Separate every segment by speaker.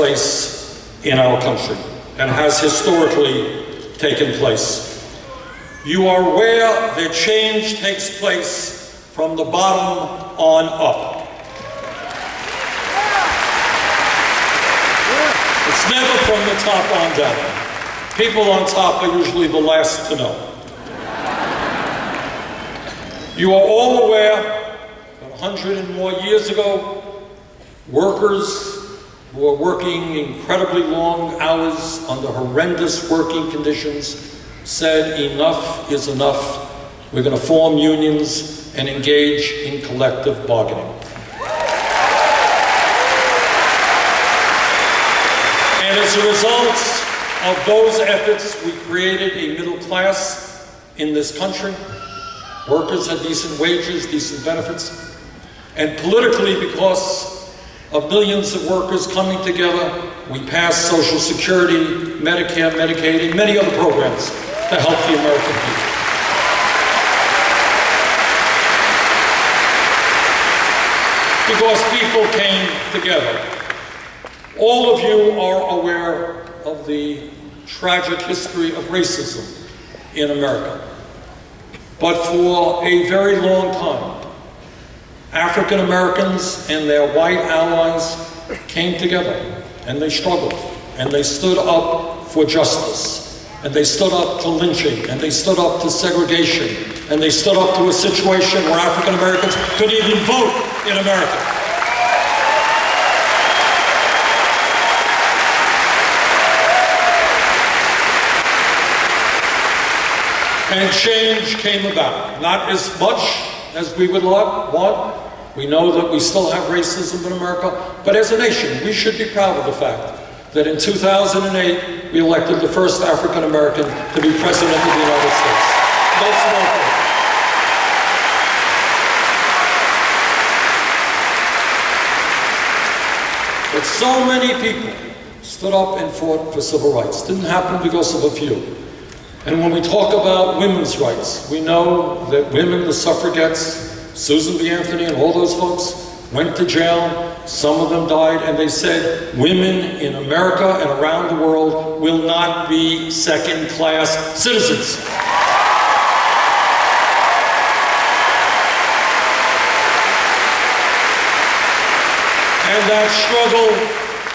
Speaker 1: place in our country and has historically taken place. You are aware that change takes place from the bottom on up. It's never from the top on down. People on top are usually the last to know. You are all aware that 100 and more years ago, workers who are working incredibly long hours under horrendous working conditions said enough is enough. We're going to form unions and engage in collective bargaining. And as a result of those efforts, we created a middle class in this country. Workers had decent wages, decent benefits. And politically, because of millions of workers coming together, we passed Social Security, Medicare, Medicaid, and many other programs to help the American people. Because people came together. All of you are aware of the tragic history of racism in America. But for a very long time, African Americans and their white allies came together and they struggled and they stood up for justice and they stood up to lynching and they stood up to segregation and they stood up to a situation where African Americans couldn't even vote in America. And change came about. Not as much as we would want. We know that we still have racism in America, but as a nation, we should be proud of the fact that in 2008, we elected the first African American to be president of the United States. No small thing. But so many people stood up and fought for civil rights. Didn't happen because of a few. And when we talk about women's rights, we know that women, the suffragettes, Susan B. Anthony and all those folks went to jail. Some of them died, and they said women in America and around the world will not be second-class citizens. And that struggle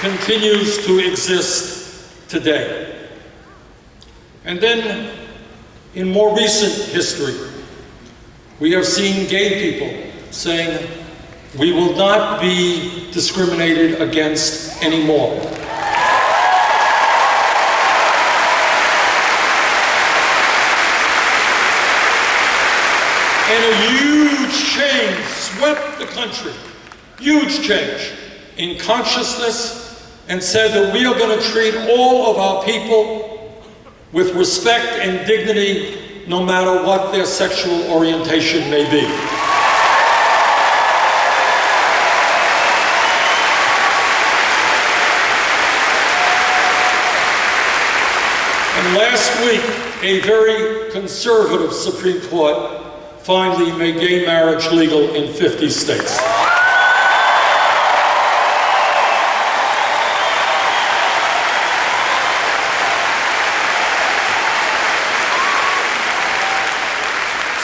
Speaker 1: continues to exist today. And then, in more recent history, we have seen gay people saying, we will not be discriminated against anymore. And a huge change swept the country, huge change in consciousness, and said that we are going to treat all of our people with respect and dignity, no matter what their sexual orientation may be. And last week, a very conservative Supreme Court finally made gay marriage legal in 50 states.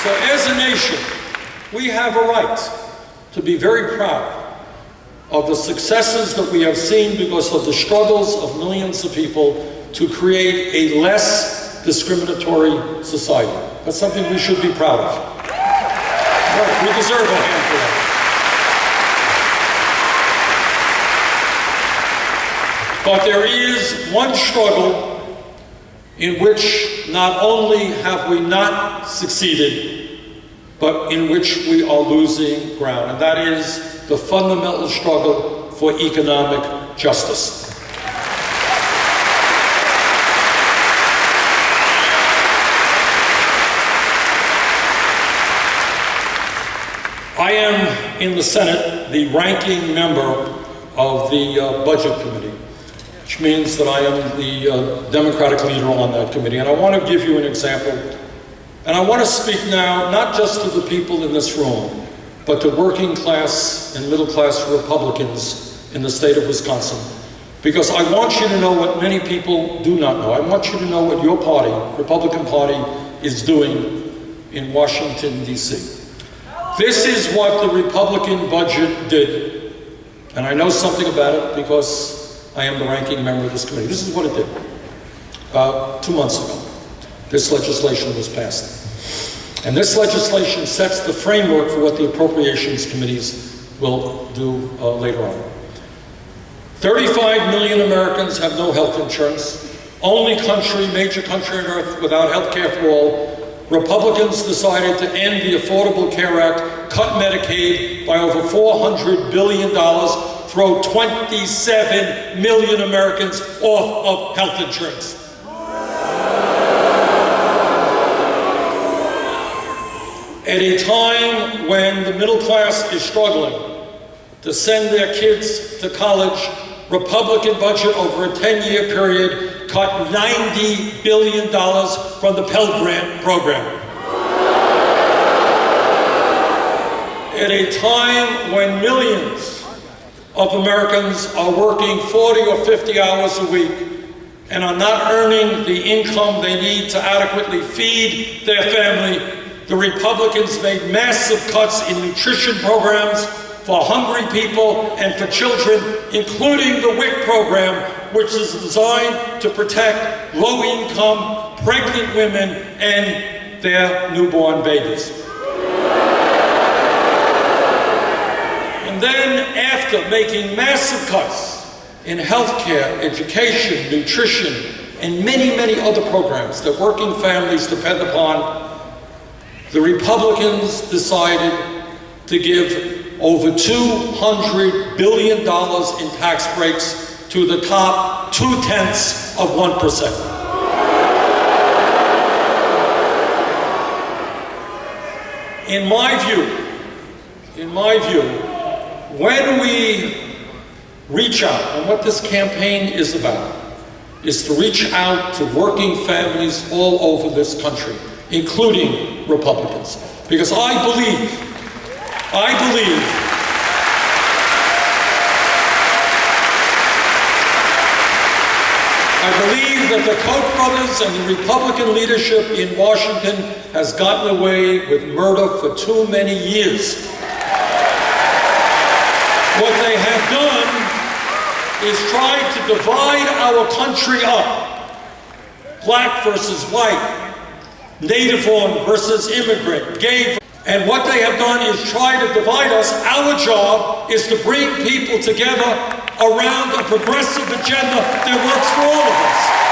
Speaker 1: So as a nation, we have a right to be very proud of the successes that we have seen because of the struggles of millions of people to create a less discriminatory society. That's something we should be proud of. Right, we deserve a hand for that. But there is one struggle in which not only have we not succeeded, but in which we are losing ground, and that is the fundamental struggle for economic justice. I am in the Senate the ranking member of the Budget Committee, which means that I am the Democratic leader on that committee. And I want to give you an example. And I want to speak now, not just to the people in this room, but to working class and middle class Republicans in the state of Wisconsin, because I want you to know what many people do not know. I want you to know what your party, Republican Party, is doing in Washington, D.C. This is what the Republican budget did. And I know something about it because I am the ranking member of this committee. This is what it did. About 2 months ago, this legislation was passed. And this legislation sets the framework for what the appropriations committees will do later on. 35 million Americans have no health insurance. Only major country on earth without health care for all. Republicans decided to end the Affordable Care Act, cut Medicaid by over $400 billion, throw 27 million Americans off of health insurance. At a time when the middle class is struggling to send their kids to college, Republican budget over a 10-year period cut $90 billion from the Pell Grant program. At a time when millions of Americans are working 40 or 50 hours a week and are not earning the income they need to adequately feed their family, the Republicans made massive cuts in nutrition programs for hungry people and for children, including the WIC program, which is designed to protect low-income pregnant women and their newborn babies. And then, after making massive cuts in healthcare, education, nutrition, and many, many other programs that working families depend upon, the Republicans decided to give over $200 billion in tax breaks to the top 0.2%. In my view, when we reach out, and what this campaign is about, is to reach out to working families all over this country, including Republicans. Because I believe that the Koch brothers and the Republican leadership in Washington has gotten away with murder for too many years. What they have done is tried to divide our country up. Black versus white, native-born versus immigrant, gay. And what they have done is try to divide us. Our job is to bring people together around a progressive agenda that works for all of us.